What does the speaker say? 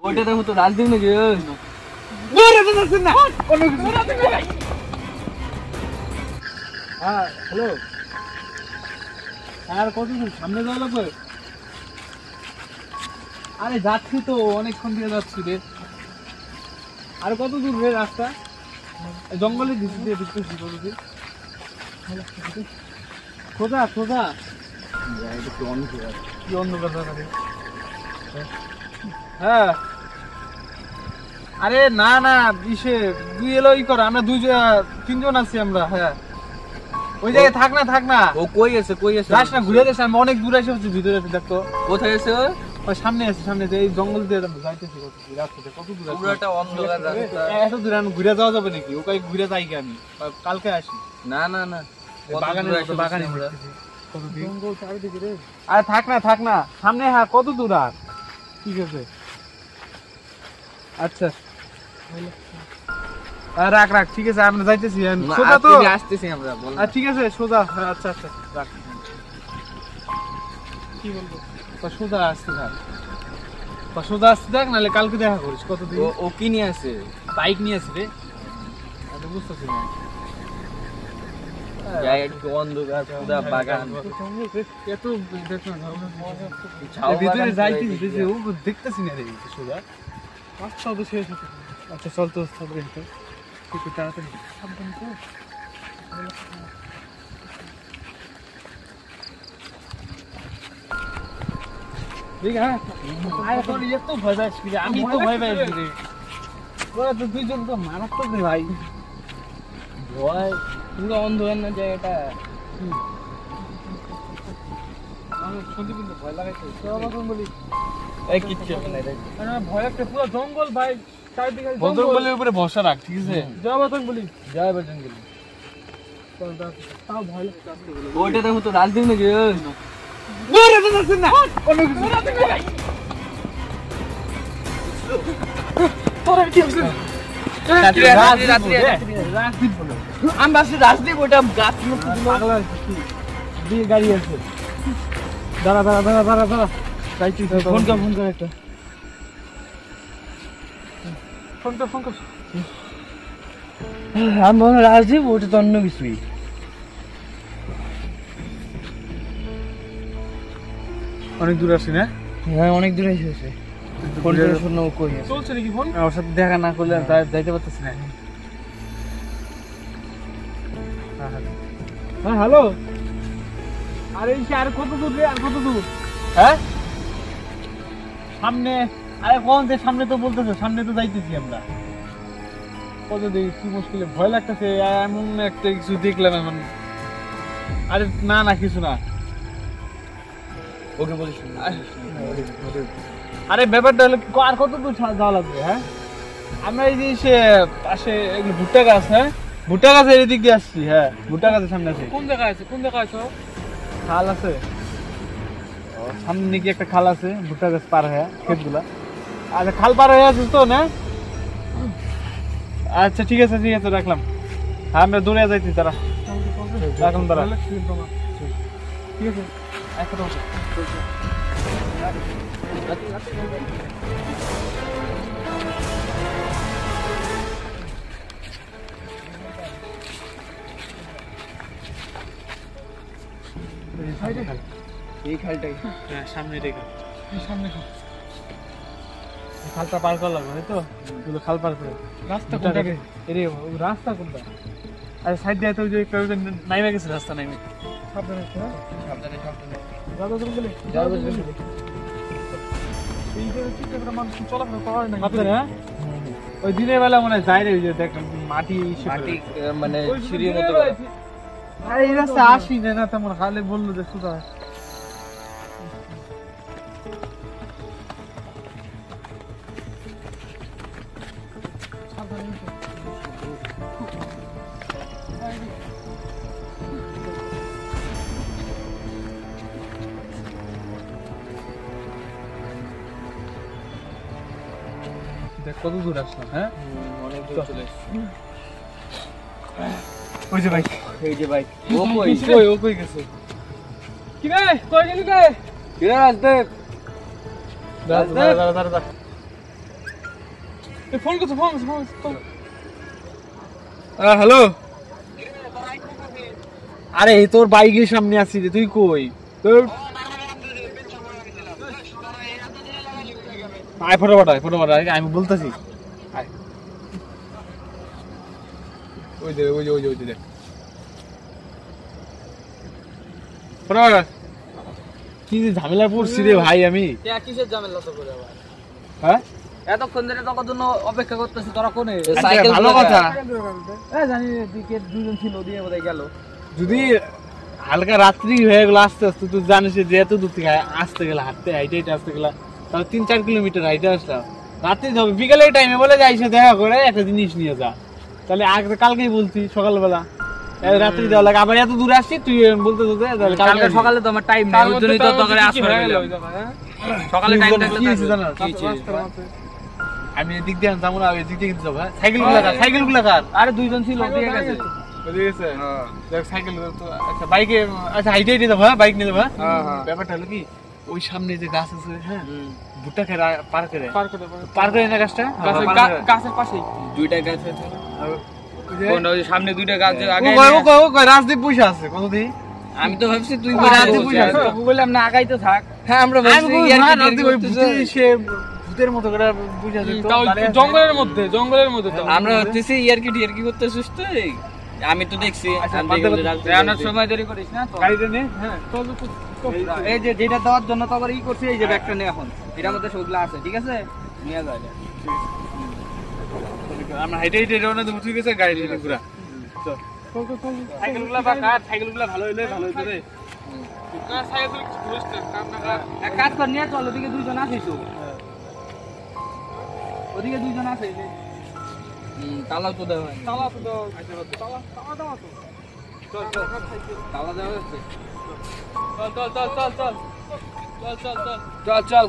ওইটা দেখো তো রাজদীপ নাকি হ্যাঁ হ্যালো আর কতদূর সামনে যাওয়া লাগবে? আরে যাচ্ছি তো অনেকক্ষণ দিয়ে যাচ্ছি রে। আর কত দূর রে রাস্তা? জঙ্গলের ভিতর দিয়ে ঢুকতেছি কতদূর? খোঁজা খোঁজা কি অন্ধকার জায়গা রে? হ্যাঁ আরে না না ইসে তুই এলো ই কর, আমরা তিনজন আছি আমরা। হ্যাঁ ওই জায়গায় থাক না। ও কই আছে যাস না, ঘুরে যাস। আমি অনেক দূর এসে হচ্ছে ভিতরে দেখতো। কোথায় আছে ও? ওই সামনে আছে এই জঙ্গল দিয়ে যাইতেছি। কত দূর আছে? পুরোটা অন্ধকার রাস্তা। এত দূরে আমি ঘুরে যাওয়া যাবে নাকি? ওকে ঘুরে যাই কি আমি কালকে আসি। না বাগানে জঙ্গল চারিদিকে রে। আরে থাক না সামনে। হ্যাঁ কত দূর আর? ঠিক আছে আচ্ছা রাখ ঠিক আছে আমরা যাইতেছি। সোজা তো আসতেছি আমরা। ঠিক আছে সোজা। হ্যাঁ আচ্ছা রাখ। কি বলবো সোজা আসতে থাক নাহলে কালকে দেখা করিস। কতদিন ও কি নিয়ে আছে? বাইক নিয়ে আসি রে। বুঝতেছি না একটু অন্ধকার পুরা বাগান। এত ভিতরে যাইতেছি ও দেখতেছি না রে সোজা। আচ্ছা তো শেষ হতে। আচ্ছা চল তো একটু তাড়াতাড়ি সাবধান তো। আমি তো ভয় পাই রে। ওরা তো দুইজন তো মারাত্মক রে ভাই। ভয় পুরো অন্ধকার না জায়গাটা। শুনতে কিন্তু ভয় লাগাইছে। বলি এই কিচ্ছু না রে। ভয় একটা পুরো জঙ্গল ভাই। চারিদিকে জঙ্গলের উপরে ভরসা রাখ। ঠিক আছে জয় বজরং বলি। তাও ভয় লাগছে। ওইটা দেখো তো রাজদীপ নাকি রাজদীপ। ওইটা গাছ গাড়ি আছে। দাঁড়া ফোন কর একটা। ফোন কর। আমি বললাম রাজদীপ ওটা তো অন্য কিছুই। অনেক দূর আসি না? হ্যাঁ অনেক দূরে এসেছে। ফোন করে শুনো কই আছে? চলছে নাকি ফোন? ওর সাথে দেখা না করলে যাইতে পারতেছি না। হ্যাঁ হ্যালো। আরে আর কত দূর রে? আর কত দূর? হ্যাঁ সামনে। আরে কোন যে সামনে তো বলতেছে, সামনে তো যাইতেছি আমরা। কত দেখি কি মুশকিলে ভয় লাগতেছে। এমন একটা কিছু দেখলাম এখন। আরে না কিছু না। ওকে বলিস। আরে ব্যাপারটা হলো আর কত দূর যাওয়া লাগবে? হ্যাঁ আমরা এই যে সে পাশে ভুট্টা গাছ। হ্যাঁ ভুট্টা গাছের এদিক দিয়ে আসছি। হ্যাঁ ভুট্টা গাছের সামনে আছি। কোন জায়গায় আছে? খাল আছে সামনে নাকি একটা খাল আছে। ভুট্টা গাছ পার হয়ে ক্ষেতগুলা। আচ্ছা খাল পার হয়ে আছিস তো না? আচ্ছা ঠিক আছে রাখলাম। হ্যাঁ আমরা দৌড়ে যাইছি। তারা রাখলাম তারা। ঠিক আছে এই খালটাই। হ্যাঁ সামনে রেখে খালটা পার করা লাগবে তো। খাল পার করে রাস্তা কোনটা রে? রাস্তা কোনটা? আরে সাইড দিয়ে তো ওই যে নাইমে গেছে রাস্তা। নাইমে সাবধানে চলাফেরা করা হয় না। হ্যাঁ ওই দিনের বেলা মনে হয় যাই রে। ওই যে দেখ মাটি মানে সিঁড়ির মতো। আরে এই রাস্তা আসি না তেমন। খালে বললো যে সুদা কত দূর আসলাম। হ্যাঁ অনেক দূর চলে এসেছি। ওই যে বাইক। ও কই গেছে? কি রে কই গেলি রে? রাজদীপ দাঁড়া ফোন করছো হ্যালো। আরে তোর বাইকের সামনে আছি রে, তুই কই? তোর আয় ফটোফট আয়, আমি বলতেছি। ওই যে দেখ ফটোফট। কি যে ঝামেলা পড়ছি রে ভাই আমি। কিসের ঝামেলা তো করে আবার? হ্যাঁ এতক্ষণ ধরে তোর জন্য অপেক্ষা করতেছি, তোরা কোনে? সাইকেল ভালো কথা। জানি দিকে দুজন ছিল, দিয়ে বোধহয় গেল। যদি হালকা রাত্রি হয়ে গেল আস্তে আস্তে, তুই জানিস যে এত দূর থেকে আসতে গেলে হাঁটতে আসতে গেলাম, তাহলে 3-4 কিলোমিটার হাইটে আসলাম। রাত্রি যাবে, বিকালের টাইমে বলে যাই সে দেখা করে একটা জিনিস নিয়ে যা। তাহলে আগে কালকেই বলছি সকালবেলা, রাত্রি যাওয়া লাগে, আবার এত দূর আসছি তুই বলতে কালকে সকালে তো আমার টাইম নেই, ওই জন্যই তো তোকে আসতে হলো। সকালে টাইম থাকলে আমি এদিক দিয়ে যাবো না, এদিক দিয়ে যাবো। সাইকেল গুলা কার? আরে দুইজন ছিল, দিয়ে গেছে। সাইকেল আচ্ছা বাইকে, আচ্ছা হাইটে যাবো। হ্যাঁ বাইক নিয়ে যাবো। ব্যাপারটা হলো কি, ওই সামনে যে গাছ আছে, হ্যাঁ ভুট্টা খেয়ে পার করে না গাছটা, গাছের পাশেই দুইটা গাছ আছে। সামনে দুইটা গাছ আগে রাজদীপ পয়সা আছে কতদিন। আমি তো ভাবছি তুই রাজদীপ পয়সা বললাম না, আগাইতে থাক। হ্যাঁ আমরা ভূতের মতো করে বুঝা জঙ্গলের মধ্যে আমরা হচ্ছে ইয়ারকি টিয়ারকি করতে সুস্থ। আমি তো দেখছি সময় দেরি করিস না, এই যে যেটা দেওয়ার জন্য তো আবার ই করছি, এই যে ব্যাগটা নে, এখন এটার মধ্যে সবগুলো আছে, ঠিক আছে নিয়ে যায়। আমরা হাইটে রওনা দেবো, ঠিক আছে গাড়ি নিয়ে ঘুরা। সাইকেলগুলা ভালো হইলে ভালো হইতো রে। এক কাজ কর, নিয়ে চল, ওদিকে দুইজন আছে তো, ওদিকে দুইজন আছে। তালা তো দেওয়া হয়, তালা দেওয়া তো, তালা দেওয়া হচ্ছে। চল